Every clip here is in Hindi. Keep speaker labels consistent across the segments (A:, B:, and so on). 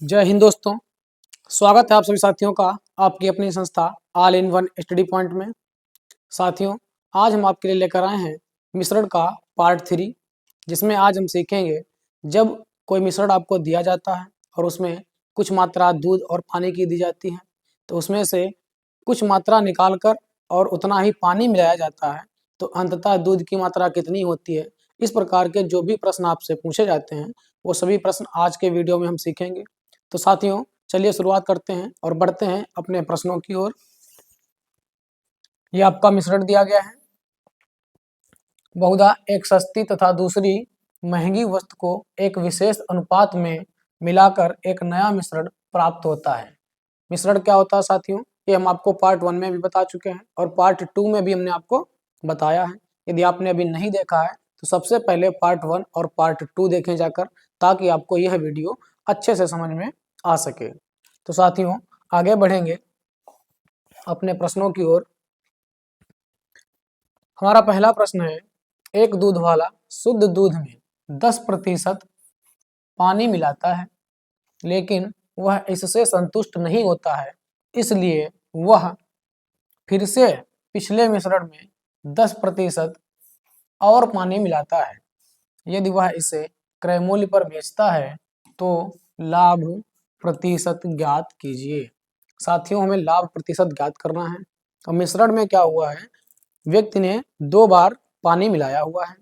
A: जय हिंद दोस्तों। स्वागत है आप सभी साथियों का आपकी अपनी संस्था all in one study point में। साथियों, आज हम आपके लिए लेकर आए हैं मिश्रण का पार्ट 3, जिसमें आज हम सीखेंगे जब कोई मिश्रण आपको दिया जाता है और उसमें कुछ मात्रा दूध और पानी की दी जाती है, तो उसमें से कुछ मात्रा निकालकर और उतना ही पानी मिलाया जाता है, तो अंततः दूध की मात्रा कितनी होती है। इस प्रकार के जो भी प्रश्न आपसे पूछे जाते हैं वो सभी प्रश्न आज के वीडियो में हम सीखेंगे। तो साथियों, चलिए शुरुआत करते हैं और बढ़ते हैं अपने प्रश्नों की ओर। ये आपका मिश्रण दिया गया है। बहुधा एक सस्ती तथा दूसरी महंगी वस्तु को एक विशेष अनुपात में मिलाकर एक नया मिश्रण प्राप्त होता है। मिश्रण क्या होता है साथियों, ये हम आपको पार्ट 1 में भी बता चुके हैं और पार्ट 2 में भी हमने आपको बताया है। यदि आपने अभी नहीं देखा है तो सबसे पहले पार्ट 1 और पार्ट 2 देखें जाकर, ताकि आपको यह वीडियो अच्छे से समझ में आ सके। तो साथियों, आगे बढ़ेंगे अपने प्रश्नों की ओर। हमारा पहला प्रश्न है, एक दूध वाला शुद्ध दूध में 10% पानी मिलाता है, लेकिन वह इससे संतुष्ट नहीं होता है, इसलिए वह फिर से पिछले मिश्रण में 10% और पानी मिलाता है। यदि वह इसे क्रय मूल्य पर बेचता है तो लाभ प्रतिशत ज्ञात कीजिए। साथियों, हमें लाभ प्रतिशत ज्ञात करना है। और मिश्रण में क्या हुआ है, व्यक्ति ने 2 बार पानी मिलाया हुआ है।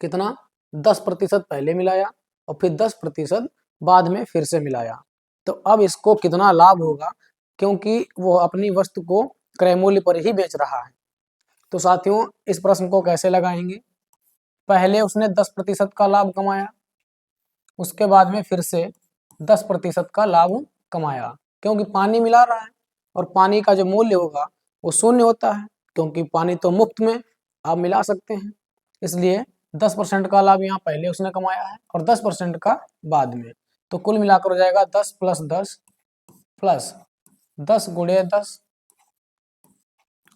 A: कितना? 10% पहले मिलाया और फिर 10% बाद में फिर से मिलाया। तो अब इसको कितना लाभ होगा, क्योंकि वो अपनी वस्तु को क्रय मूल्य पर ही बेच रहा है। तो साथियों, इस प्रश्न को कैसे लगाएंगे? पहले उसने 10% का लाभ कमाया, उसके बाद में फिर से 10% का लाभ कमाया, क्योंकि पानी मिला रहा है और पानी का जो मूल्य होगा वो शून्य होता है, क्योंकि पानी तो मुफ्त में आप मिला सकते हैं। इसलिए 10% का लाभ यहाँ पहले उसने कमाया है और 10% का बाद में। तो कुल मिलाकर हो जाएगा 10 + 10 प्लस 10 × 10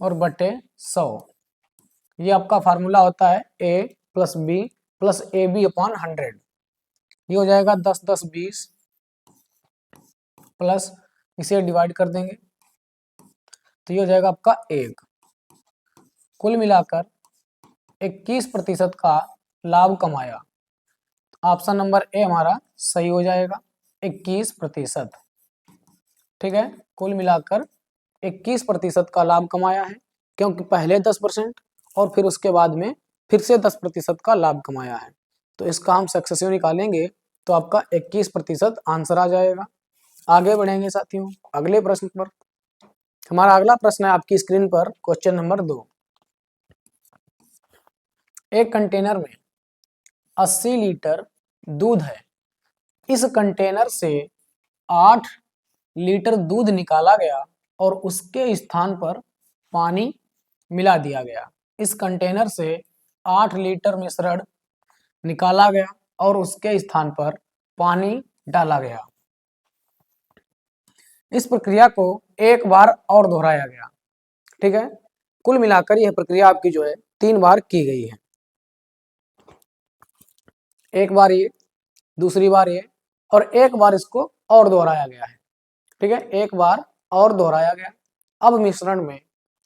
A: और बटे 100। ये आपका फार्मूला होता है A + B + AB/100। ये हो जाएगा 10 10 20 प्लस इसे डिवाइड कर देंगे तो ये हो जाएगा आपका 1। कुल मिलाकर 21% का लाभ कमाया। ऑप्शन नंबर ए हमारा सही हो जाएगा, 21%। ठीक है, कुल मिलाकर 21% का लाभ कमाया है, क्योंकि पहले 10% और फिर उसके बाद में फिर से 10% का लाभ कमाया है। तो इसका हम सक्सेसिव निकालेंगे तो आपका 21% आंसर आ जाएगा। आगे बढ़ेंगे साथियों अगले प्रश्न पर। हमारा अगला प्रश्न है आपकी स्क्रीन पर, क्वेश्चन नंबर 2। एक कंटेनर में 80 लीटर दूध है। इस कंटेनर से 8 लीटर दूध निकाला गया और उसके स्थान पर पानी मिला दिया गया। इस कंटेनर से 8 लीटर मिश्रण निकाला गया और उसके स्थान पर पानी डाला गया। इस प्रक्रिया को एक बार और दोहराया गया। ठीक है, कुल मिलाकर यह प्रक्रिया आपकी जो है 3 बार की गई है। एक बार ये, दूसरी बार ये, और एक बार इसको और दोहराया गया है। ठीक है, एक बार और दोहराया गया। अब मिश्रण में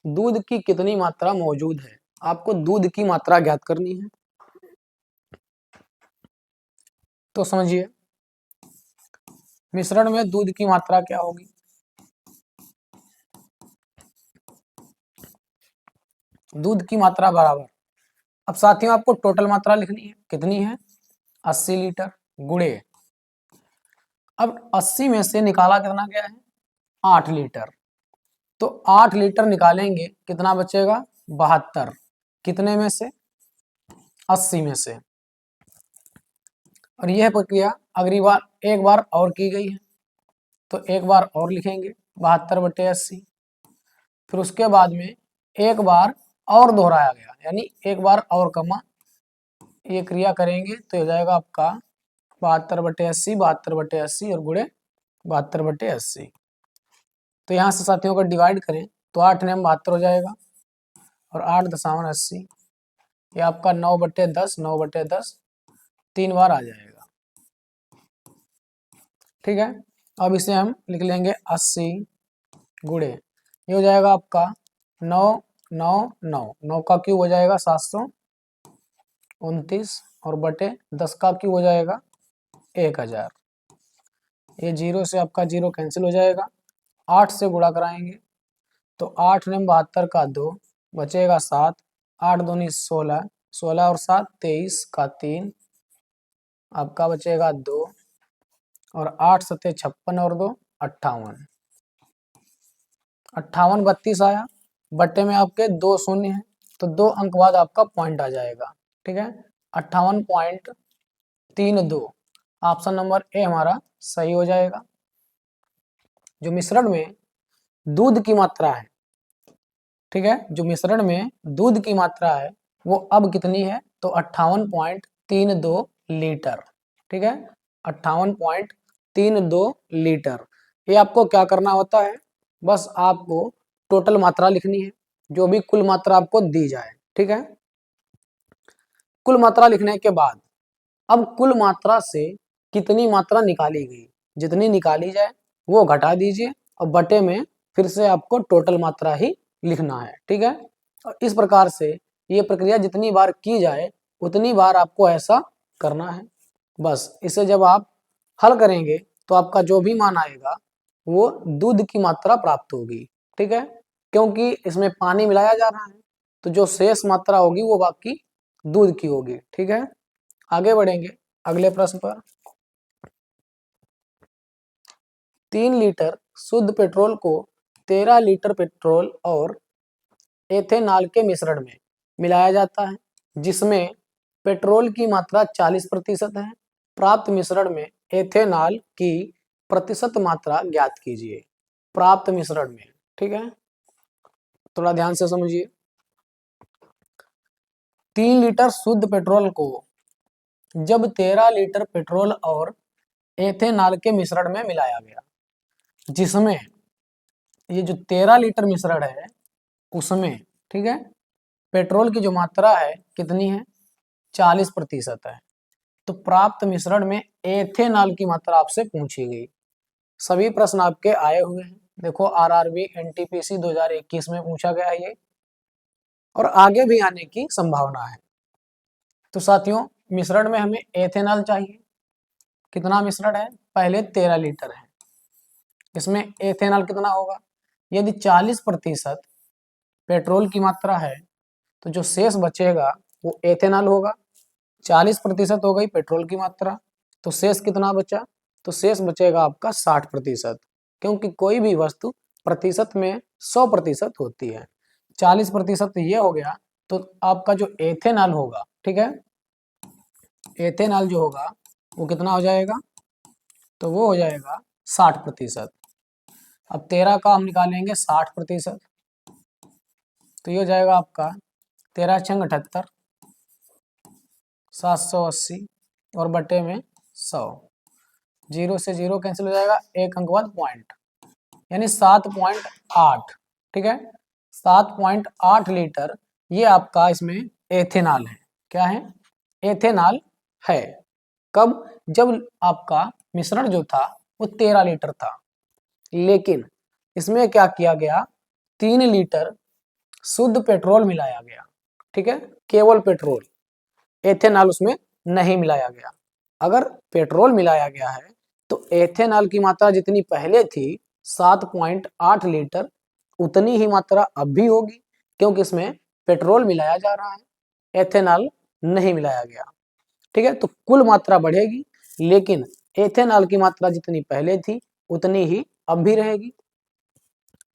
A: दूध की कितनी मात्रा मौजूद है, आपको दूध की मात्रा ज्ञात करनी है। तो समझिए, मिश्रण में दूध की मात्रा क्या होगी? दूध की मात्रा बराबर, अब साथियों आपको टोटल मात्रा लिखनी है। कितनी है? 80 लीटर गुणे, अब 80 में से निकाला कितना गया है? 8 लीटर। तो 8 लीटर निकालेंगे, कितना बचेगा? 72। कितने में से? 80 में से। और यह प्रक्रिया अगली बार एक बार और की गई है, तो एक बार और लिखेंगे 72/80। फिर उसके बाद में एक बार और दोहराया गया, यानी एक बार और कमा। ये क्रिया करेंगे तो हो जाएगा आपका 72/80, 72/80 और गुणे 72/80। तो यहाँ से साथियों को डिवाइड करें तो 8 ने 72 हो जाएगा और 8.80, ये आपका 9/10, 9/10 3 बार आ जाएगा। ठीक है। अब इसे हम लिख लेंगे 80 गुणे, ये हो जाएगा आपका 9 9 9, 9 का क्यूब हो जाएगा 729 और बटे 10 का क्यूब हो जाएगा 1000। ये जीरो से आपका जीरो कैंसिल हो जाएगा, 8 से गुणा कराएंगे तो 8 ने 72 का 2 बचेगा 7, 8 दूनी 16, 16 और 7 23 का 3 आपका बचेगा 2 और 8 सत्ते 56 और 2 58, 58 32 आया, बट्टे में आपके 2 शून्य है तो 2 अंक बाद आपका पॉइंट आ जाएगा। ठीक है, 58.32 ऑप्शन नंबर ए हमारा सही हो जाएगा। जो मिश्रण में दूध की मात्रा है, ठीक है, जो मिश्रण में दूध की मात्रा है वो अब कितनी है, तो 58.32 लीटर। ठीक है, 58.32 लीटर। ये आपको क्या करना होता है, बस आपको टोटल मात्रा लिखनी है, जो भी कुल मात्रा आपको दी जाए। ठीक है, कुल मात्रा लिखने के बाद अब कुल मात्रा से कितनी मात्रा निकाली गई, जितनी निकाली जाए वो घटा दीजिए और बटे में फिर से आपको टोटल मात्रा ही लिखना है। ठीक है, और इस प्रकार से ये प्रक्रिया जितनी बार की जाए उतनी बार आपको ऐसा करना है। बस इसे जब आप हल करेंगे तो आपका जो भी मान आएगा वो दूध की मात्रा प्राप्त होगी। ठीक है, क्योंकि इसमें पानी मिलाया जा रहा है तो जो शेष मात्रा होगी वो बाकी दूध की होगी। ठीक है, आगे बढ़ेंगे अगले प्रश्न पर। 3 लीटर शुद्ध पेट्रोल को 13 लीटर पेट्रोल और एथेनॉल के मिश्रण में मिलाया जाता है, जिसमें पेट्रोल की मात्रा 40% है। प्राप्त मिश्रण में एथेनॉल की प्रतिशत मात्रा ज्ञात कीजिए। प्राप्त मिश्रण में, ठीक है, थोड़ा ध्यान से समझिए। 3 लीटर शुद्ध पेट्रोल को जब 13 लीटर पेट्रोल और एथेनॉल के मिश्रण में मिलाया गया, जिसमें ये जो 13 लीटर मिश्रण है उसमें, ठीक है, पेट्रोल की जो मात्रा है कितनी है, 40% है, तो प्राप्त मिश्रण में एथेनॉल की मात्रा आपसे पूछी गई। सभी प्रश्न आपके आए हुए हैं, देखो आरआरबी एनटीपीसी 2021 में पूछा गया है ये, और आगे भी आने की संभावना है। तो साथियों मिश्रण में हमें एथेनॉल चाहिए, कितना मिश्रण है, पहले 13 लीटर है, इसमें एथेनॉल कितना होगा, यदि 40% पेट्रोल की मात्रा है तो जो शेष बचेगा वो एथेनॉल होगा। 40% हो गई पेट्रोल की मात्रा, तो शेष कितना बचा, तो शेष बचेगा आपका 60%, क्योंकि कोई भी वस्तु प्रतिशत में 100% होती है। 40% ये हो गया, तो आपका जो एथेनॉल होगा, ठीक है, एथेनॉल जो होगा वो कितना हो जाएगा, तो वो हो जाएगा 60%। अब 13 का हम निकालेंगे 60%, तो ये हो जाएगा आपका 13 छंग 78, 780 और बटे में 100, जीरो से जीरो कैंसिल हो जाएगा, एक अंक बाद पॉइंट, यानी 7.8। ठीक है, 7.8 लीटर ये आपका इसमें एथेनॉल है। क्या है, एथेनॉल है। कब, जब आपका मिश्रण जो था वो 13 लीटर था, लेकिन इसमें क्या किया गया, 3 लीटर शुद्ध पेट्रोल मिलाया गया। ठीक है, केवल पेट्रोल, एथेनॉल उसमें नहीं मिलाया गया। अगर पेट्रोल मिलाया गया है तो एथेनॉल की मात्रा जितनी पहले थी 7.8 लीटर उतनी ही मात्रा अब भी होगी, क्योंकि इसमें पेट्रोल मिलाया जा रहा है, एथेनॉल नहीं मिलाया गया। ठीक है, तो कुल मात्रा बढ़ेगी, लेकिन एथेनॉल की मात्रा जितनी पहले थी उतनी ही अब भी रहेगी।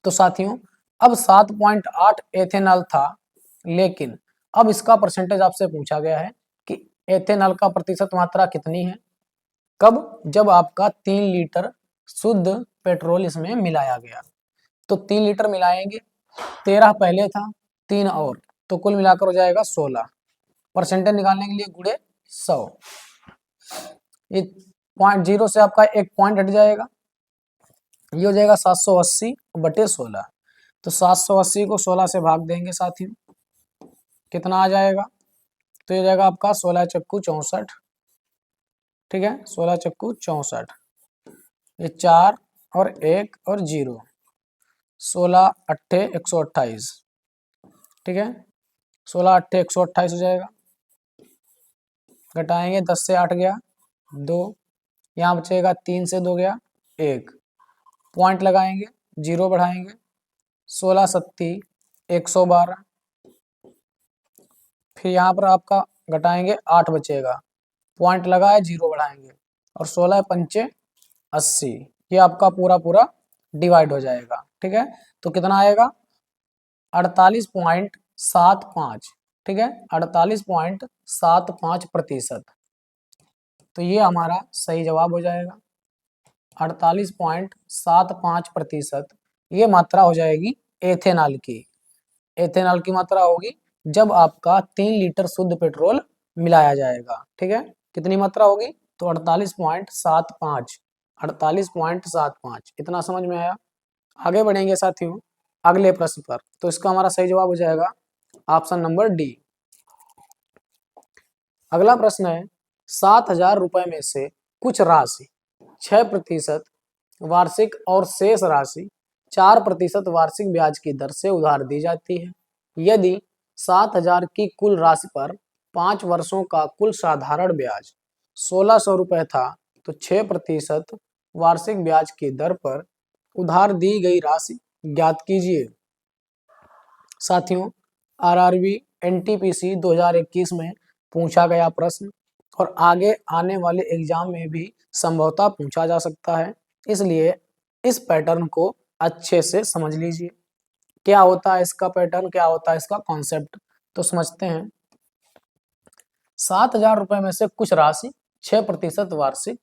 A: तो साथियों अब 7.8 एथेनॉल था, लेकिन अब इसका परसेंटेज आपसे पूछा गया है कि एथेनॉल का प्रतिशत मात्रा कितनी है। कब, जब आपका 3 लीटर शुद्ध पेट्रोल इसमें मिलाया गया, तो 3 लीटर मिलाएंगे, 13 पहले था, 3 और, तो कुल मिलाकर हो जाएगा 16। परसेंटेज निकालने के लिए गुणे 100, ये पॉइंट जीरो से आपका एक पॉइंट हट जाएगा, ये हो जाएगा 780 बटे 16, तो 780 को 16 से भाग देंगे साथियों, कितना आ जाएगा, तो ये जाएगा आपका 16 चक्कू 64। ठीक है, 16 चक्कू 64, ये 4 और 1 और 0, 16 अट्ठे 128, ठीक है। 16 अट्ठे 128 हो जाएगा। घटाएंगे 10 से 8 गया 2, यहाँ बचेगा 3 से 2 गया 1, पॉइंट लगाएंगे 0 बढ़ाएंगे 16 सत्ती 112, फिर यहाँ पर आपका घटाएंगे 8 बचेगा, पॉइंट लगाए 0 बढ़ाएंगे और 16 पंचे 80, ये आपका पूरा पूरा डिवाइड हो जाएगा, ठीक है। तो कितना आएगा 48.75, ठीक है, 48.75%। तो ये हमारा सही जवाब हो जाएगा 48.75%। ये मात्रा हो जाएगी एथेनॉल की। एथेनॉल की मात्रा होगी जब आपका 3 लीटर शुद्ध पेट्रोल मिलाया जाएगा, ठीक है। कितनी मात्रा होगी तो 48.75, 48.75, इतना समझ में आया। आगे बढ़ेंगे साथियों अगले प्रश्न पर। तो इसका हमारा सही जवाब हो जाएगा ऑप्शन नंबर डी। अगला प्रश्न है 7,000 रुपए में से कुछ राशि 6% वार्षिक और शेष राशि 4% वार्षिक ब्याज की दर से उधार दी जाती है। यदि 7,000 की कुल राशि पर 5 वर्षों का कुल साधारण ब्याज 1,600 रुपए था तो 6% वार्षिक ब्याज की दर पर उधार दी गई राशि ज्ञात कीजिए। साथियों आरआरबी एनटीपीसी 2021 में पूछा गया प्रश्न और आगे आने वाले एग्जाम में भी संभवतः पूछा जा सकता है, इसलिए इस पैटर्न को अच्छे से समझ लीजिए। क्या होता है इसका पैटर्न, क्या होता है इसका कॉन्सेप्ट, तो समझते हैं। 7,000 रुपए में से कुछ राशि 6% वार्षिक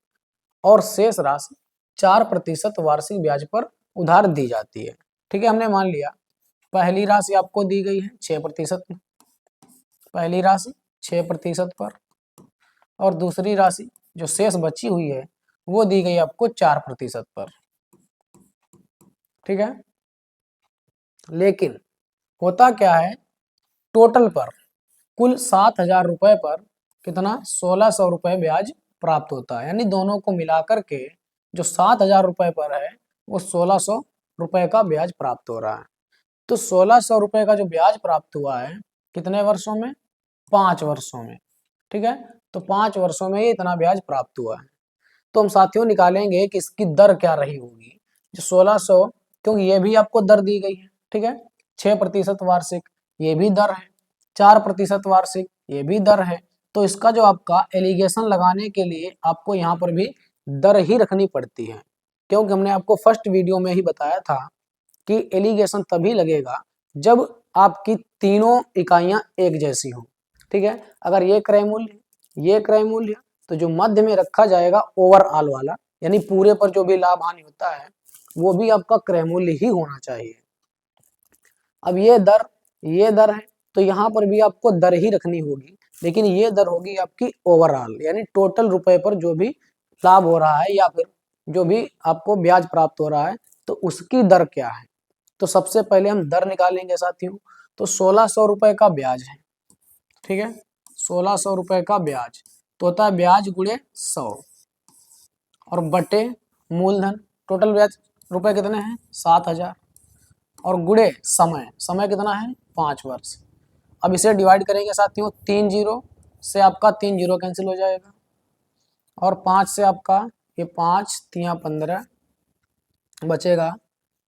A: और शेष राशि 4% वार्षिक ब्याज पर उधार दी जाती है, ठीक है। हमने मान लिया पहली राशि आपको दी गई है 6%, पहली राशि 6% पर, और दूसरी राशि जो शेष बची हुई है वो दी गई आपको 4% पर, ठीक है। लेकिन होता क्या है टोटल पर कुल 7,000 रुपए पर कितना 1,600 रुपए ब्याज प्राप्त होता है, यानी दोनों को मिलाकर के जो 7,000 रुपए पर है वो 1,600 रुपए का ब्याज प्राप्त हो रहा है। तो 1,600 रुपए का जो ब्याज प्राप्त हुआ है कितने वर्षों में 5 वर्षों में, ठीक है। तो 5 वर्षों में ये इतना ब्याज प्राप्त हुआ है। तो हम साथियों निकालेंगे कि इसकी दर क्या रही होगी जो 1,600, क्योंकि ये भी आपको दर दी गई है, ठीक है। 6% वार्षिक ये भी दर है, 4% वार्षिक ये भी दर है। तो इसका जो आपका एलिगेशन लगाने के लिए आपको यहाँ पर भी दर ही रखनी पड़ती है, क्योंकि हमने आपको फर्स्ट वीडियो में ही बताया था कि एलिगेशन तभी लगेगा जब आपकी तीनों इकाइयां एक जैसी हों, ठीक है। अगर ये क्रय मूल्य ये क्रय मूल्य तो जो मध्य में रखा जाएगा ओवरऑल वाला, यानी पूरे पर जो भी लाभ हानि होता है वो भी आपका क्रय मूल्य ही होना चाहिए। अब ये दर है तो यहाँ पर भी आपको दर ही रखनी होगी, लेकिन ये दर होगी आपकी ओवरऑल, यानी टोटल रुपए पर जो भी लाभ हो रहा है या फिर जो भी आपको ब्याज प्राप्त हो रहा है तो उसकी दर क्या है। तो सबसे पहले हम दर निकालेंगे साथियों। तो 1,600 रुपए का ब्याज है, ठीक है, 1,600 रुपए का ब्याज तो होता है ब्याज गुणे 100 और बटे मूलधन। टोटल ब्याज रुपए कितने हैं 7,000 और गुणे समय कितना है 5 वर्ष। अब इसे डिवाइड करेंगे साथियों 3 जीरो से आपका 3 जीरो कैंसिल हो जाएगा और 5 से आपका ये 5 3 15 बचेगा,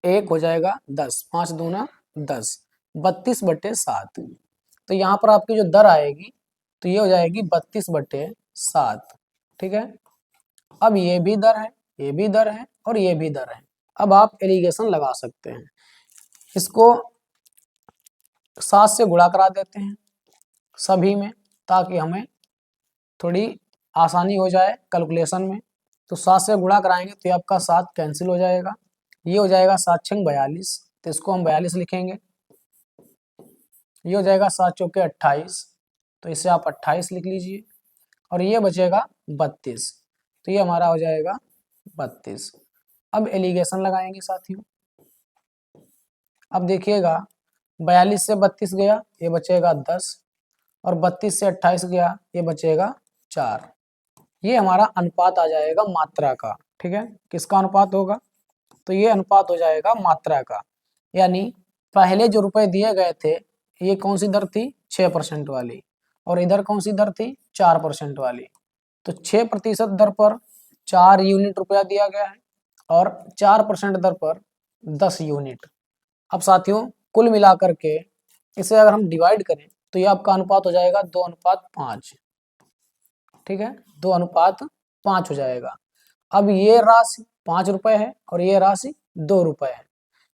A: 1 हो जाएगा 10, 5 दूना 10, 32/7। तो यहाँ पर आपकी जो दर आएगी तो ये हो जाएगी 32/7, ठीक है। अब ये भी दर है, ये भी दर है और ये भी दर है। अब आप एलिगेशन लगा सकते हैं, इसको 7 से गुणा करा देते हैं सभी में ताकि हमें थोड़ी आसानी हो जाए कैलकुलेशन में। तो 7 से गुणा कराएंगे तो ये आपका 7 कैंसिल हो जाएगा, ये हो जाएगा 7 छंग 42, तो इसको हम 42 लिखेंगे। ये हो जाएगा 7 चौके 28, तो इसे आप 28 लिख लीजिए और ये बचेगा 32, तो ये हमारा हो जाएगा 32। अब एलिगेशन लगाएंगे साथियों। अब देखिएगा 42 से 32 गया ये बचेगा 10 और 32 से 28 गया ये बचेगा 4। ये हमारा अनुपात आ जाएगा मात्रा का, ठीक है, किसका अनुपात होगा? तो ये अनुपात हो जाएगा मात्रा का, यानी पहले जो रुपए दिए गए थे ये कौन सी दर थी? 6% वाली, और इधर कौन सी दर थी? 4% वाली। तो 6% दर पर 4 यूनिट रुपया दिया गया है और 4% दर पर 10 यूनिट। अब साथियों कुल मिलाकर के इसे अगर हम डिवाइड करें तो ये आपका अनुपात हो जाएगा 2:5। ठीक है, 2:5 हो जाएगा। अब ये राशि 5 रुपए है और ये राशि 2 रुपए है।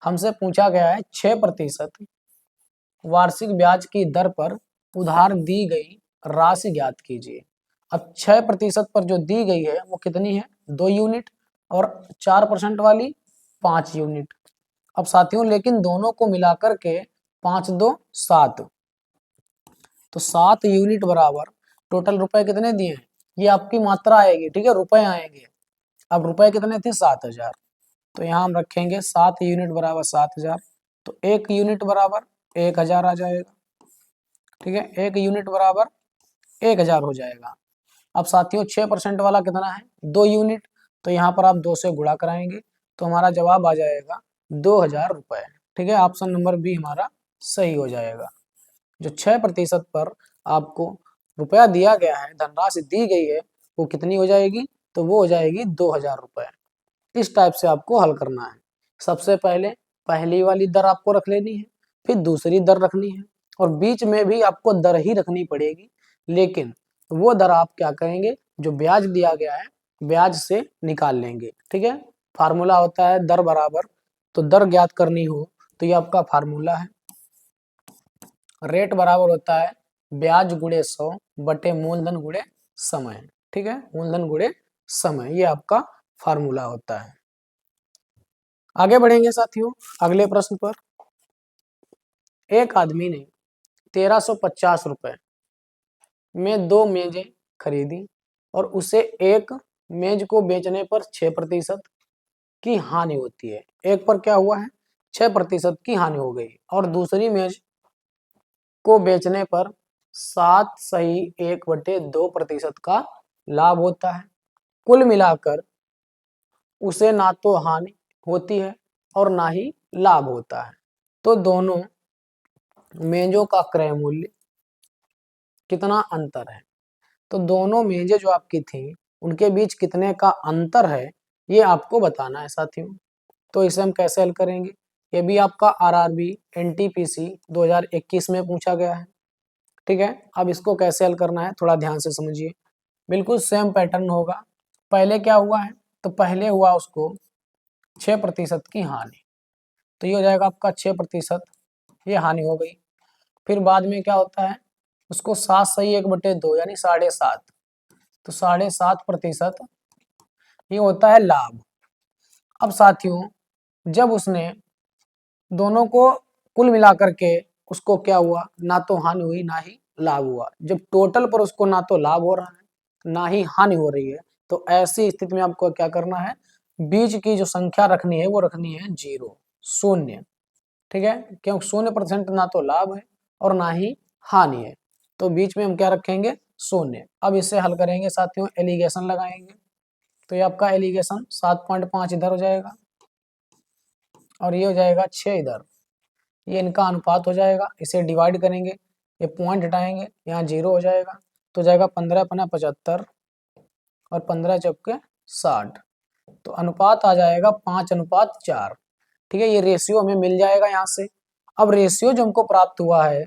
A: हमसे पूछा गया है 6% वार्षिक ब्याज की दर पर उधार दी गई राशि ज्ञात कीजिए। अब 6% पर जो दी गई है वो कितनी है? 2 यूनिट, और 4% वाली 5 यूनिट। अब साथियों लेकिन दोनों को मिलाकर के 5 2 7, तो 7 यूनिट बराबर टोटल रुपए कितने दिए हैं? ये आपकी मात्रा आएगी, ठीक है, रुपए आएंगे। अब रुपए कितने थे? 7,000। तो यहाँ हम रखेंगे 7 यूनिट बराबर 7,000, तो 1 यूनिट बराबर 1,000 आ जाएगा। ठीक है, 1 यूनिट बराबर 1,000 हो जाएगा। अब साथियों 6% वाला कितना है? 2 यूनिट, तो यहाँ पर आप 2 से गुणा कराएंगे तो हमारा जवाब आ जाएगा 2,000 रुपए। ठीक है, ऑप्शन नंबर बी हमारा सही हो जाएगा। जो 6% पर आपको रुपया दिया गया है, धनराशि दी गई है, वो कितनी हो जाएगी? तो वो हो जाएगी 2,000 रुपए। इस टाइप से आपको हल करना है। सबसे पहले पहली वाली दर आपको रख लेनी है, फिर दूसरी दर रखनी है, और बीच में भी आपको दर ही रखनी पड़ेगी, लेकिन वो दर आप क्या करेंगे? जो ब्याज दिया गया है ब्याज से निकाल लेंगे। ठीक है, फार्मूला होता है दर बराबर, तो दर ज्ञात करनी हो तो ये आपका फार्मूला है। रेट बराबर होता है ब्याज गुणे 100 बटे मूलधन गुणे समय। ठीक है, मूलधन गुणे समय, ये आपका फार्मूला होता है। आगे बढ़ेंगे साथियों अगले प्रश्न पर। एक आदमी ने 1350 रुपए में 2 मेजें खरीदी और उसे एक मेज को बेचने पर 6% की हानि होती है। एक पर क्या हुआ है? 6% की हानि हो गई, और दूसरी मेज को बेचने पर 7.1/2% का लाभ होता है। कुल मिलाकर उसे ना तो हानि होती है और ना ही लाभ होता है। तो दोनों मेजों का क्रय मूल्य कितना अंतर है? तो दोनों मेजें जो आपकी थी उनके बीच कितने का अंतर है ये आपको बताना है साथियों। तो इसे हम कैसे हल करेंगे? ये भी आपका आरआरबी एनटीपीसी 2021 में पूछा गया है। ठीक है, अब इसको कैसे हल करना है थोड़ा ध्यान से समझिए। बिल्कुल सेम पैटर्न होगा। पहले क्या हुआ है? तो पहले हुआ उसको 6% की हानि, तो ये हो जाएगा आपका 6%, ये हानि हो गई। फिर बाद में क्या होता है? उसको 7/1/2 यानी 7.5, तो 7.5% ये होता है लाभ। अब साथियों जब उसने दोनों को कुल मिलाकर के उसको क्या हुआ? ना तो हानि हुई ना ही लाभ हुआ। जब टोटल पर उसको ना तो लाभ हो रहा है ना ही हानि हो रही है, तो ऐसी स्थिति में आपको क्या करना है? बीच की जो संख्या रखनी है वो रखनी है 0, शून्य। ठीक है, क्योंकि 0% ना तो लाभ है और ना ही हानि है, तो बीच में हम क्या रखेंगे? शून्य। अब इसे हल करेंगे साथियों, एलिगेशन लगाएंगे, तो ये आपका एलिगेशन 7.5 इधर हो जाएगा और ये हो जाएगा 6 इधर। ये इनका अनुपात हो जाएगा। इसे डिवाइड करेंगे, ये पॉइंट हटाएंगे, यहाँ 0 हो जाएगा, तो जाएगा 15×75 और 15 चौके 60, तो अनुपात आ जाएगा 5:4। ठीक है, ये रेशियो हमें मिल जाएगा यहाँ से। अब रेशियो जो हमको प्राप्त हुआ है,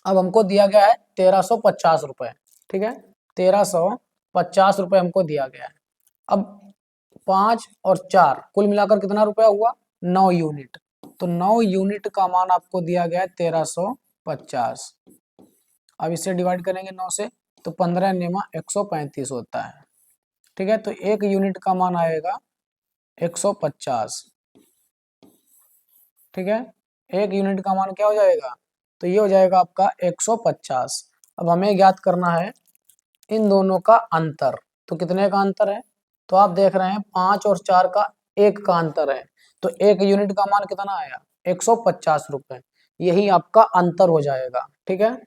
A: अब हमको दिया गया है 1350 रुपए। ठीक है, 1350 रुपए हमको दिया गया है। अब 5 और 4 कुल मिलाकर कितना रुपया हुआ? 9 यूनिट, तो 9 यूनिट का मान आपको दिया गया है 1350। अब इसे डिवाइड करेंगे 9 से, तो 15 नियमा 135 होता है। ठीक है, तो 1 यूनिट का मान आएगा 150। ठीक है, 1 यूनिट का मान क्या हो जाएगा? तो ये हो जाएगा आपका 150। अब हमें ज्ञात करना है इन दोनों का अंतर, तो कितने का अंतर है? तो आप देख रहे हैं 5 और 4 का 1 का अंतर है, तो 1 यूनिट का मान कितना आया? 150 रुपए, यही आपका अंतर हो जाएगा। ठीक है,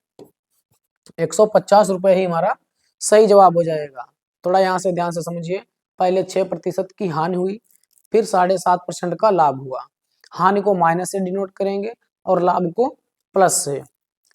A: 150 रुपए ही हमारा सही जवाब हो जाएगा। थोड़ा यहाँ से ध्यान से समझिए, पहले 6% की हानि हुई, फिर 7.5% का लाभ हुआ। हानि को माइनस से डिनोट करेंगे और लाभ को प्लस से।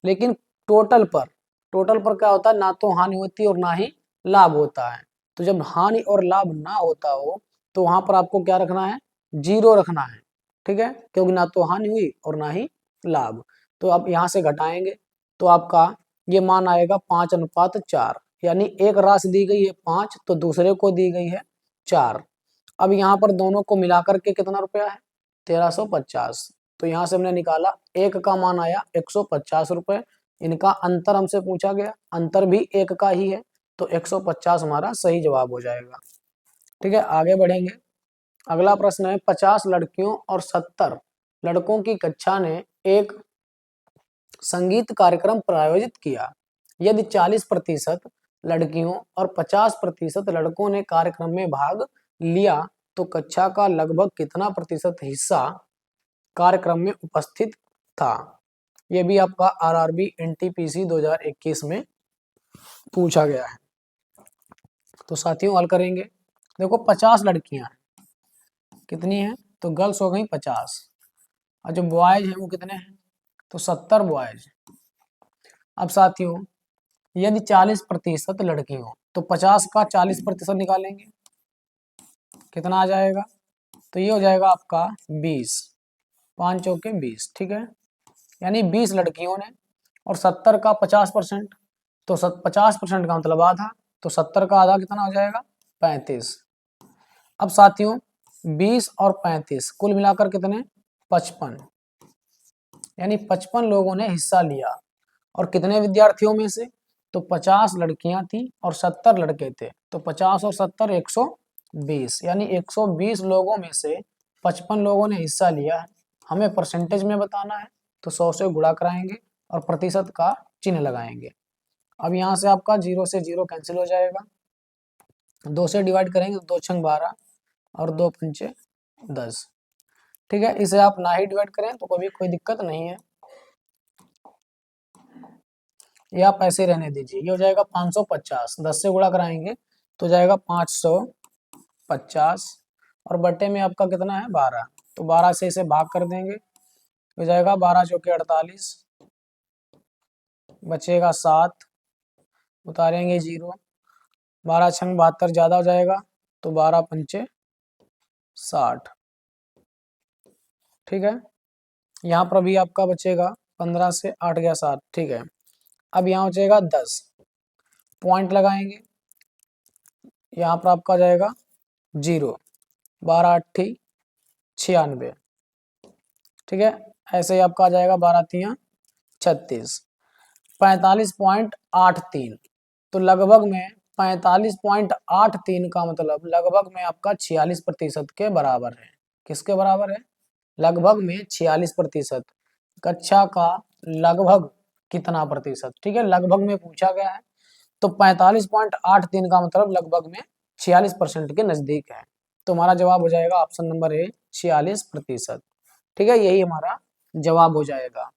A: लेकिन टोटल पर क्या होता है, ना तो हानि होती है और ना ही लाभ होता है। तो जब हानि और लाभ ना होता हो तो वहां पर आपको क्या रखना है, 0 रखना है। ठीक है, क्योंकि ना तो हानि हुई और ना ही लाभ। तो आप यहाँ से घटाएंगे तो आपका ये मान आएगा 5:4, यानी एक राशि दी गई है 5 तो दूसरे को दी गई है 4। अब यहाँ पर दोनों को मिलाकर के कितना रुपया है, 1350। तो यहाँ से हमने निकाला एक का मान आया 150 रुपए, इनका अंतर हमसे पूछा गया, अंतर भी एक का ही है, तो 150 हमारा सही जवाब हो जाएगा। ठीक है, आगे बढ़ेंगे। अगला प्रश्न है, 50 लड़कियों और 70 लड़कों की कक्षा ने एक संगीत कार्यक्रम प्रायोजित किया। यदि 40% लड़कियों और 50% लड़कों ने कार्यक्रम में भाग लिया तो कक्षा का लगभग कितना प्रतिशत हिस्सा कार्यक्रम में उपस्थित था। यह भी आपका आरआरबी एनटीपीसी 2021 में पूछा गया है। तो साथियों हल करेंगे। देखो 50 लड़कियां हैं, कितनी हैं, तो गर्ल्स हो गई 50 और जो बॉयज हैं वो कितने हैं, तो 70 बॉयज। अब साथियों यदि 40% लड़की हो तो 50 का 40% निकालेंगे, कितना आ जाएगा, तो ये हो जाएगा आपका 20, 5 चौके 20। ठीक है, यानी 20 लड़कियों ने और 70 का 50%, तो 50% का मतलब आधा, तो 70 का आधा कितना हो जाएगा, 35। अब साथियों 20 और 35 कुल मिलाकर कितने, 55, यानी 55 लोगों ने हिस्सा लिया। और कितने विद्यार्थियों में से, तो 50 लड़कियां थी और 70 लड़के थे, तो 50 और 70 120, यानी 120 लोगों में से 55 लोगों ने हिस्सा लिया है। हमें परसेंटेज में बताना है तो 100 से गुणा कराएंगे और प्रतिशत का चिन्ह लगाएंगे। अब यहाँ से आपका 0 से 0 कैंसिल हो जाएगा, 2 से डिवाइड करेंगे, 2 छंग 12 और 2 पंचे 10। ठीक है, इसे आप ना ही डिवाइड करें तो कोई दिक्कत नहीं है, ये आप ऐसे रहने दीजिए। ये हो जाएगा 550, 10 से गुणा कराएंगे तो जाएगा 550 और बट्टे में आपका कितना है 12, तो 12 से इसे भाग कर देंगे, हो जाएगा 12 चौके 48, बचेगा 7, उतारेंगे 0, 12 छंग 72 ज्यादा हो जाएगा, तो 12 पंचे 60। ठीक है, यहाँ पर भी आपका बचेगा 15 से 8 गया 7। ठीक है, अब यहाँ बचेगा 10, पॉइंट लगाएंगे, यहाँ पर आपका जाएगा 0, 12 8 96। ठीक है, ऐसे ही आपका आ जाएगा 12 3 36, 45.83। तो लगभग में 45.83 का मतलब लगभग में आपका 46% के बराबर है। किसके बराबर है, लगभग में 46%। कक्षा का लगभग कितना प्रतिशत, ठीक है, लगभग में पूछा गया है, तो 45.83 का मतलब लगभग में 46% के नजदीक है। तो हमारा जवाब हो जाएगा ऑप्शन नंबर ए, 46%। ठीक है, यही हमारा जवाब हो जाएगा।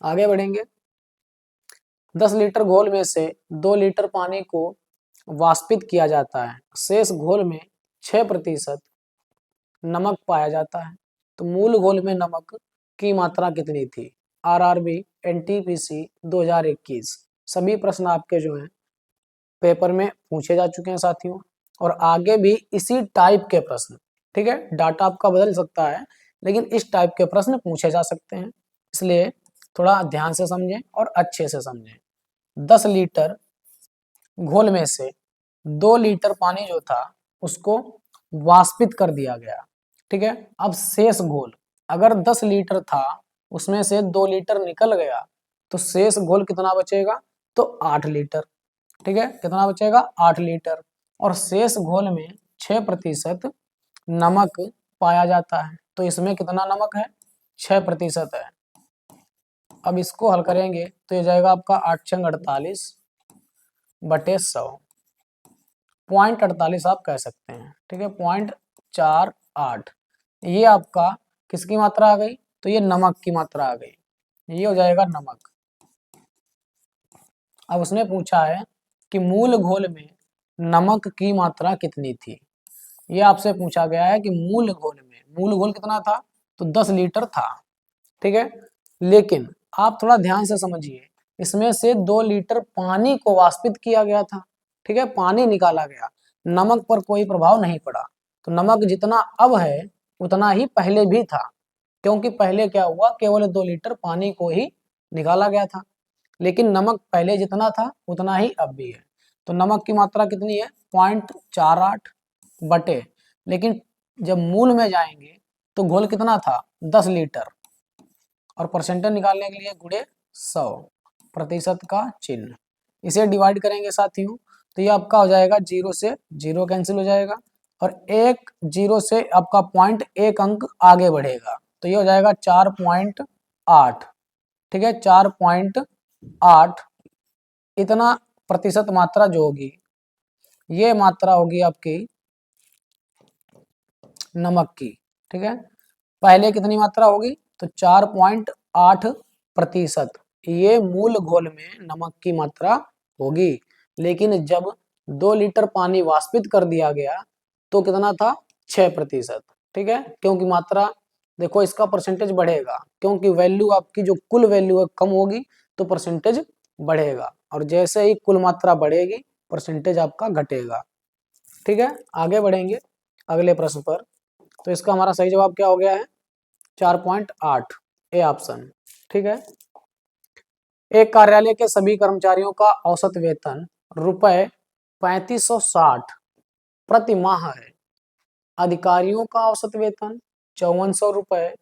A: आगे बढ़ेंगे। 10 लीटर घोल में से 2 लीटर पानी को वाष्पित किया जाता है, शेष घोल में 6% नमक पाया जाता है, तो मूल घोल में नमक की मात्रा कितनी थी। आरआरबी एनटीपीसी 2021 सभी प्रश्न आपके जो हैं पेपर में पूछे जा चुके हैं साथियों, और आगे भी इसी टाइप के प्रश्न, ठीक है, डाटा आपका बदल सकता है लेकिन इस टाइप के प्रश्न पूछे जा सकते हैं, इसलिए थोड़ा ध्यान से समझें और अच्छे से समझें। 10 लीटर घोल में से 2 लीटर पानी जो था उसको वाष्पित कर दिया गया, ठीक है। अब शेष घोल, अगर 10 लीटर था उसमें से 2 लीटर निकल गया तो शेष घोल कितना बचेगा, तो 8 लीटर। ठीक है, कितना बचेगा, 8 लीटर। और शेष घोल में 6% नमक पाया जाता है, तो इसमें कितना नमक है, 6% है। अब इसको हल करेंगे तो ये जाएगा आपका 8 छंग 48 बटे 100, 0.48 आप कह सकते हैं। ठीक है, 0.48 ये आपका किसकी मात्रा आ गई, तो ये नमक की मात्रा आ गई, ये हो जाएगा नमक। अब उसने पूछा है कि मूल घोल में नमक की मात्रा कितनी थी। ये आपसे पूछा गया है कि मूल घोल कितना था, तो 10 लीटर था। ठीक है, लेकिन आप थोड़ा ध्यान से समझिए, इसमें से 2 लीटर पानी को वाष्पित किया गया था। ठीक है, पानी निकाला गया, नमक पर कोई प्रभाव नहीं पड़ा। तो नमक जितना अब है उतना ही पहले भी था, क्योंकि पहले क्या हुआ, केवल 2 लीटर पानी को ही निकाला गया था, लेकिन नमक पहले जितना था उतना ही अब भी है। तो नमक की मात्रा कितनी है, 0.48 बटे, लेकिन जब मूल में जाएंगे तो घोल कितना था, 10 लीटर, और परसेंटेज निकालने के लिए गुणे 100, प्रतिशत का चिन्ह, इसे डिवाइड करेंगे साथियों, तो ये आपका हो जाएगा 0 से 0 कैंसिल हो जाएगा, और एक 0 से आपका पॉइंट 1 अंक आगे बढ़ेगा, तो ये हो जाएगा 4.8। ठीक है, 4.8 इतना प्रतिशत मात्रा जो होगी, ये मात्रा होगी आपकी नमक की। ठीक है, पहले कितनी मात्रा होगी, तो 4.8%, ये मूल घोल में नमक की मात्रा होगी। लेकिन जब 2 लीटर पानी वाष्पित कर दिया गया तो कितना था, 6%। ठीक है, क्योंकि मात्रा देखो इसका परसेंटेज बढ़ेगा, क्योंकि वैल्यू आपकी जो कुल वैल्यू है कम होगी तो परसेंटेज बढ़ेगा, और जैसे ही कुल मात्रा बढ़ेगी परसेंटेज आपका घटेगा। ठीक है, आगे बढ़ेंगे अगले प्रश्न पर। तो इसका हमारा सही जवाब क्या हो गया है, 4.8, ए ऑप्शन। ठीक है, एक कार्यालय के सभी कर्मचारियों का औसत वेतन रुपए 3560 प्रति माह है। अधिकारियों का औसत वेतन 5400 रुपए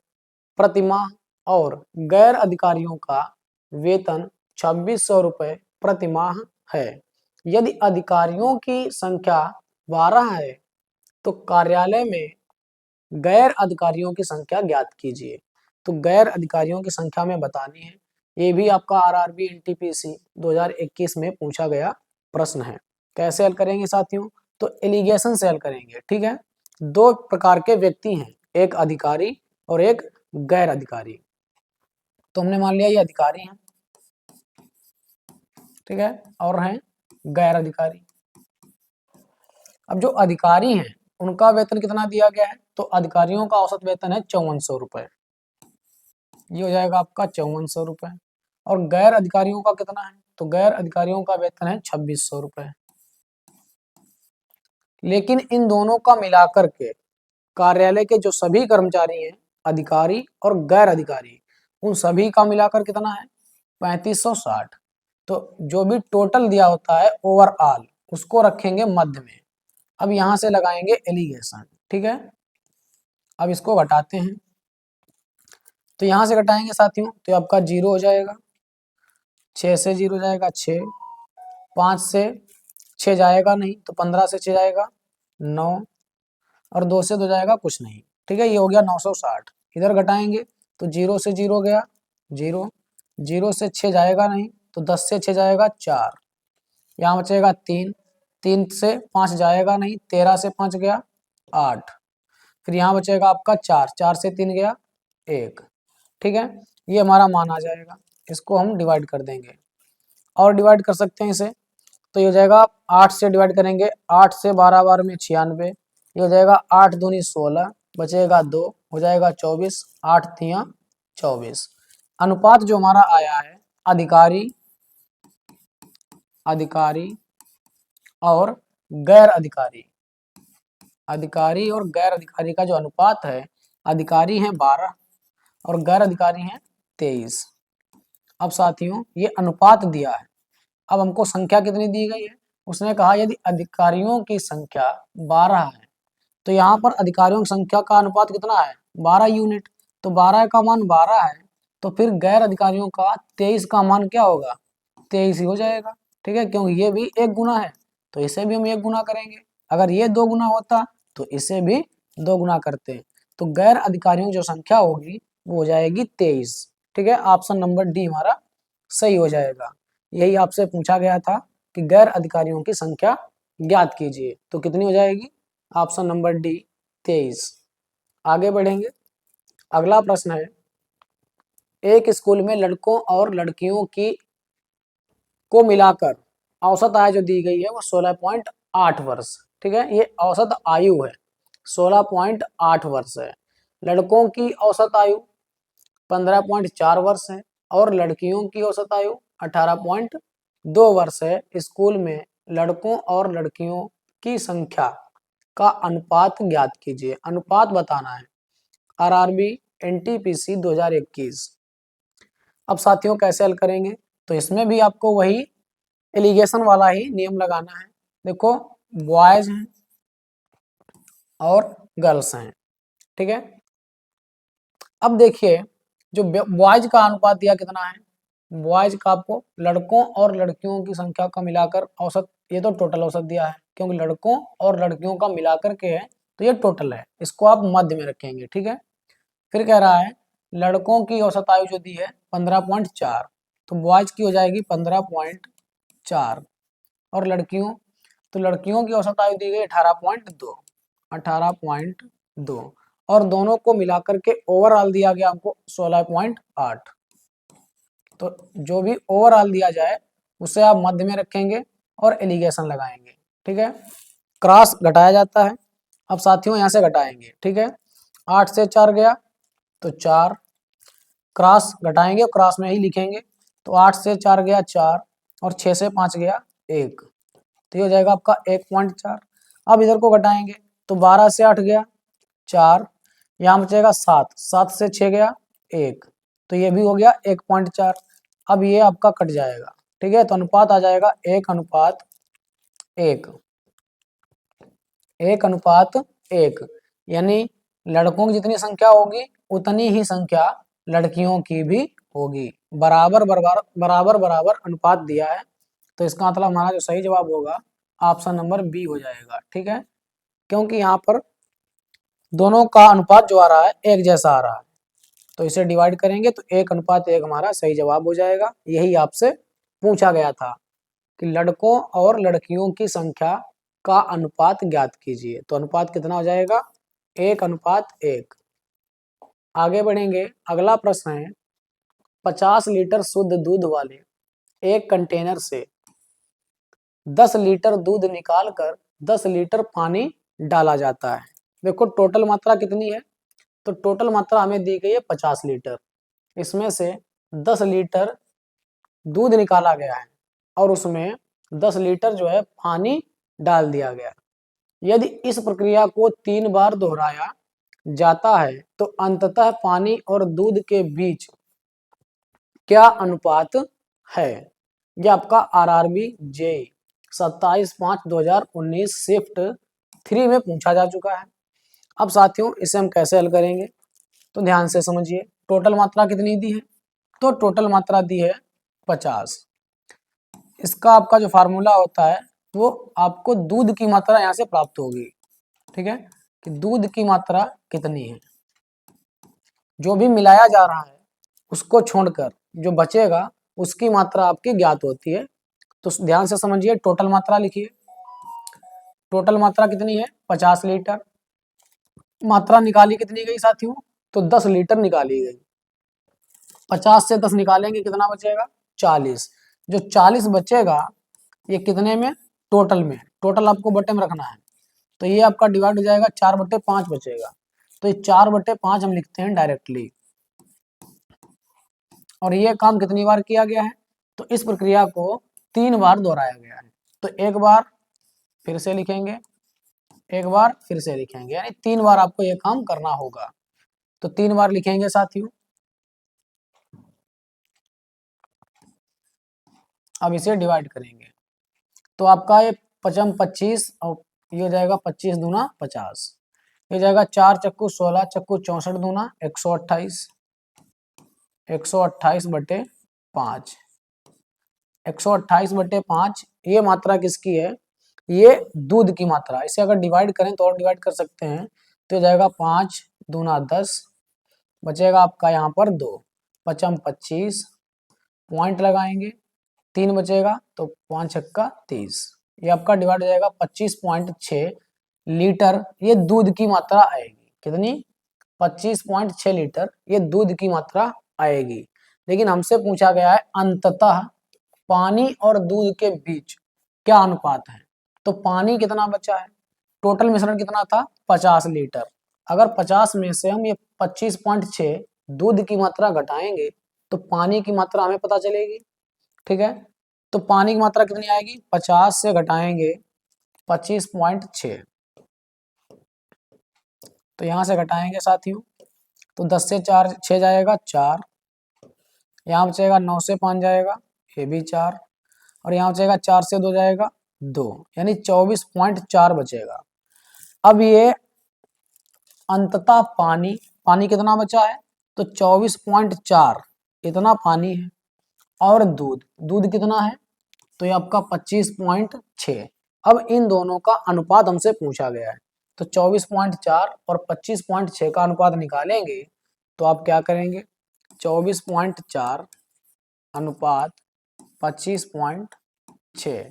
A: प्रति माह और गैर अधिकारियों का वेतन 2600 रुपए प्रति माह है। यदि अधिकारियों की संख्या 12 है तो कार्यालय में गैर अधिकारियों की संख्या ज्ञात कीजिए। तो गैर अधिकारियों की संख्या में बतानी है, ये भी आपका आरआरबी एनटीपीसी 2021 में पूछा गया प्रश्न है। कैसे हल करेंगे साथियों, तो एलिगेशन से हल करेंगे। ठीक है, 2 प्रकार के व्यक्ति हैं, एक अधिकारी और एक गैर अधिकारी। तो हमने मान लिया ये अधिकारी हैं, ठीक है, और हैं गैर अधिकारी। अब जो अधिकारी हैं उनका वेतन कितना दिया गया है, तो अधिकारियों का औसत वेतन है 5400 रुपए, ये हो जाएगा आपका 5400 रुपए। और गैर अधिकारियों का कितना है, तो गैर अधिकारियों का वेतन है 2600 रुपए। लेकिन इन दोनों का मिलाकर के कार्यालय के जो सभी कर्मचारी हैं, अधिकारी और गैर अधिकारी, उन सभी का मिलाकर कितना है, 3560। तो जो भी टोटल दिया होता है ओवरऑल उसको रखेंगे मध्य में। अब यहां से लगाएंगे एलिगेशन। ठीक है, अब इसको घटाते हैं, तो यहां से घटाएंगे साथियों तो आपका 0 हो जाएगा, 6 से 0 जाएगा 6, 5 से 6 जाएगा नहीं तो 15 से 6 जाएगा 9, और 2 से 2 जाएगा कुछ नहीं। ठीक है, ये हो गया 960। इधर घटाएंगे तो 0 से 0 गया 0, 0 से 6 जाएगा नहीं तो 10 से 6 जाएगा 4, यहाँ बचेगा 3, 3 से 5 जाएगा नहीं, 13 से 5 गया 8, फिर यहाँ बचेगा आपका 4, 4 से 3 गया 1। ठीक है, ये हमारा मान आ जाएगा, इसको हम डिवाइड कर देंगे, और डिवाइड कर सकते हैं इसे, तो ये हो जाएगा 8 से डिवाइड करेंगे, 8 से 12 बार में 96, ये हो जाएगा 8 दूनी 16, बचेगा 2, हो जाएगा 24, 8 तियां 24। अनुपात जो हमारा आया है अधिकारी अधिकारी और गैर अधिकारी, अधिकारी और गैर अधिकारी का जो अनुपात है, अधिकारी हैं 12 और गैर अधिकारी हैं 23। अब साथियों ये अनुपात दिया है, अब हमको संख्या कितनी दी गई है, उसने कहा यदि अधिकारियों की संख्या 12 है तो यहाँ पर अधिकारियों की संख्या का अनुपात कितना है, 12 यूनिट, तो 12 का मान 12 है, तो फिर गैर अधिकारियों का 23 का मान क्या होगा, 23 ही हो जाएगा। ठीक है, क्योंकि ये भी 1 गुना है तो इसे भी हम 1 गुना करेंगे, अगर ये 2 गुना होता तो इसे भी 2 गुना करते, तो गैर अधिकारियों की जो संख्या होगी वो हो जाएगी 23। ठीक है, ऑप्शन नंबर डी हमारा सही हो जाएगा। यही आपसे पूछा गया था कि गैर अधिकारियों की संख्या ज्ञात कीजिए, तो कितनी हो जाएगी, ऑप्शन नंबर डी 23। आगे बढ़ेंगे, अगला प्रश्न है, एक स्कूल में लड़कों और लड़कियों की को मिलाकर औसत आय जो दी गई है वो 16.8 वर्ष। ठीक है, ये औसत आयु है, 16.8 वर्ष है। लड़कों की औसत आयु 15.4 वर्ष है और लड़कियों की औसत आयु 18.2 वर्ष है। स्कूल में लड़कों और लड़कियों की संख्या का अनुपात ज्ञात कीजिए। अनुपात बताना है, आरआरबी एनटीपीसी 2021। अब साथियों कैसे हल करेंगे, तो इसमें भी आपको वही एलिगेशन वाला ही नियम लगाना है। देखो, बॉयज हैं और गर्ल्स हैं। ठीक है, अब देखिए जो बॉयज का अनुपात दिया कितना है, बॉयज का आपको लड़कों और लड़कियों की संख्या का मिलाकर औसत, ये तो टोटल औसत दिया है क्योंकि लड़कों और लड़कियों का मिलाकर के है तो ये टोटल है, इसको आप मध्य में रखेंगे। ठीक है, फिर कह रहा है लड़कों की औसत आयु जो दी है 15.4, तो बॉयज की हो जाएगी 15.4 और लड़कियों, तो लड़कियों की औसत आयु दी गई 18.2, 18.2 और दोनों को मिलाकर के ओवरऑल दिया गया हमको 16.8। तो जो भी ओवरऑल दिया जाए उसे आप मध्य में रखेंगे और एलिगेशन लगाएंगे। ठीक है, क्रॉस घटाया जाता है। अब साथियों यहाँ से घटाएंगे। ठीक है, 8 से 4 गया तो 4, क्रॉस घटाएंगे और क्रॉस में ही लिखेंगे, तो 8 से 4 गया 4 और 6 से 5 गया 1, तो ये हो जाएगा आपका 1.4। अब इधर को घटाएंगे तो 12 से 8 गया 4, यहाँ बचेगा 7, 7 से 6 गया 1, तो ये भी हो गया 1.4। अब ये आपका कट जाएगा। ठीक है, तो अनुपात आ जाएगा 1:1, 1:1, यानी लड़कों की जितनी संख्या होगी उतनी ही संख्या लड़कियों की भी होगी। बराबर बराबर बराबर बराबर अनुपात दिया है, तो इसका मतलब हमारा जो सही जवाब होगा ऑप्शन नंबर बी हो जाएगा। ठीक है, क्योंकि यहाँ पर दोनों का अनुपात जो आ रहा है एक जैसा आ रहा है, तो इसे डिवाइड करेंगे तो 1:1 हमारा सही जवाब हो जाएगा। यही आपसे पूछा गया था कि लड़कों और लड़कियों की संख्या का अनुपात ज्ञात कीजिए, तो अनुपात कितना हो जाएगा 1:1। आगे बढ़ेंगे, अगला प्रश्न है 50 लीटर शुद्ध दूध वाले एक कंटेनर से 10 लीटर दूध निकालकर 10 लीटर पानी डाला जाता है। देखो टोटल मात्रा कितनी है, तो टोटल मात्रा हमें दी गई है 50 लीटर, इसमें से 10 लीटर दूध निकाला गया है और उसमें 10 लीटर जो है पानी डाल दिया गया। यदि इस प्रक्रिया को 3 बार दोहराया जाता है तो अंततः पानी और दूध के बीच क्या अनुपात है। यह आपका आरआरबी जे 27/5/2019 शिफ्ट 3 में पूछा जा चुका है। अब साथियों इसे हम कैसे हल करेंगे, तो ध्यान से समझिए। टोटल मात्रा कितनी दी है, तो टोटल मात्रा दी है 50। इसका आपका जो फार्मूला होता है वो आपको दूध की मात्रा यहाँ से प्राप्त होगी। ठीक है, कि दूध की मात्रा कितनी है, जो भी मिलाया जा रहा है उसको छोड़कर जो बचेगा उसकी मात्रा आपकी ज्ञात होती है। तो ध्यान से समझिए, टोटल मात्रा लिखिए। टोटल मात्रा कितनी है 50 लीटर, मात्रा निकाली कितनी गई साथियों, तो 10 लीटर निकाली गई। 50 से 10 निकालेंगे कितना बचेगा 40, जो 40 बचेगा ये कितने में, टोटल में, टोटल आपको बटे में रखना है, तो ये आपका डिवाइड हो जाएगा 4/5 बचेगा, तो ये 4/5 हम लिखते हैं डायरेक्टली। और ये काम कितनी बार किया गया है, तो इस प्रक्रिया को 3 बार दोहराया गया है, तो एक बार फिर से लिखेंगे, एक बार फिर से लिखेंगे, यानी 3 बार आपको ये काम करना होगा। तो 3 बार लिखेंगे साथियों। अब इसे डिवाइड करेंगे तो आपका ये 25 और ये हो जाएगा 25 दूना 50, ये जाएगा 4 चक्कू 16 चक्कू 64 दूना 128, 128/5, 128/5 ये मात्रा किसकी है, ये दूध की मात्रा। इसे अगर डिवाइड करें तो और डिवाइड कर सकते हैं, तो जाएगा 5 दूना 10, बचेगा आपका यहाँ पर 2, 5 25, पॉइंट लगाएंगे 3 बचेगा तो 5 छक्का 30, ये आपका डिवाइड हो जाएगा 25.6 लीटर। ये दूध की मात्रा आएगी कितनी, 25.6 लीटर ये दूध की मात्रा आएगी। लेकिन हमसे पूछा गया है अंततः पानी और दूध के बीच क्या अनुपात है, तो पानी कितना बचा है, टोटल मिश्रण कितना था 50 लीटर। अगर 50 में से हम ये 25.6 दूध की मात्रा घटाएंगे तो पानी की मात्रा हमें पता चलेगी। ठीक है, तो पानी की मात्रा कितनी आएगी, 50 से घटाएंगे 25.6, तो यहां से घटाएंगे साथियों, तो 10 से 4 6 जाएगा 4, यहाँ बचेगा 9 से 5 जाएगा, ये भी 4, और यहाँ बचेगा 4 से 2 जाएगा 2, यानी 24.4 बचेगा। अब ये अंततः पानी, पानी कितना बचा है, तो 24.4 इतना पानी है, और दूध, दूध कितना है, तो ये आपका 25.6। अब इन दोनों का अनुपात हमसे पूछा गया है, तो 24.4 और 25.6 का अनुपात निकालेंगे तो आप क्या करेंगे, 24.4 अनुपात 25.6,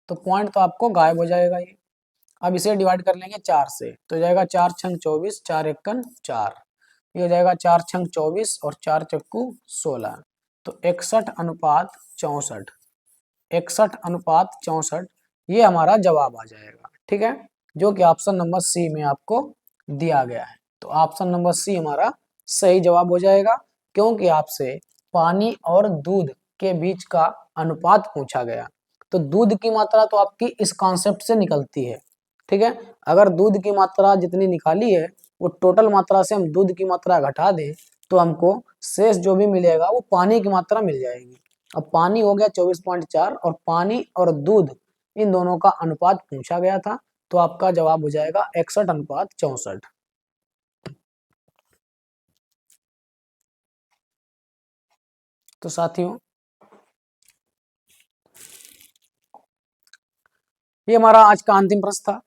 A: तो पॉइंट तो आपको गायब हो जाएगा ये। अब इसे डिवाइड कर लेंगे 4 से, तो हो जाएगा 4 छंग 24, 4 एकन 4, ये हो जाएगा 4 छंग 24 और 4 चक्कू 16, तो 61:64, 61:64 ये हमारा जवाब आ जाएगा। ठीक है, जो कि ऑप्शन नंबर सी में आपको दिया गया है। तो ऑप्शन नंबर सी हमारा सही जवाब हो जाएगा, क्योंकि आपसे पानी और दूध के बीच का अनुपात पूछा गया। तो दूध की मात्रा तो आपकी इस कॉन्सेप्ट से निकलती है। ठीक है, अगर दूध की मात्रा जितनी निकाली है वो टोटल मात्रा से हम दूध की मात्रा घटा दें तो हमको शेष जो भी मिलेगा वो पानी की मात्रा मिल जाएगी। अब पानी हो गया 24.4 और पानी और दूध इन दोनों का अनुपात पूछा गया था, तो आपका जवाब हो जाएगा 61:64। तो साथियों ये हमारा आज का अंतिम प्रश्न था।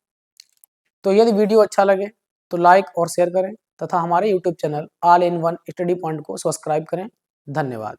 A: तो यदि वीडियो अच्छा लगे तो लाइक और शेयर करें तथा हमारे YouTube channel all in one study point को सब्सक्राइब करें। धन्यवाद।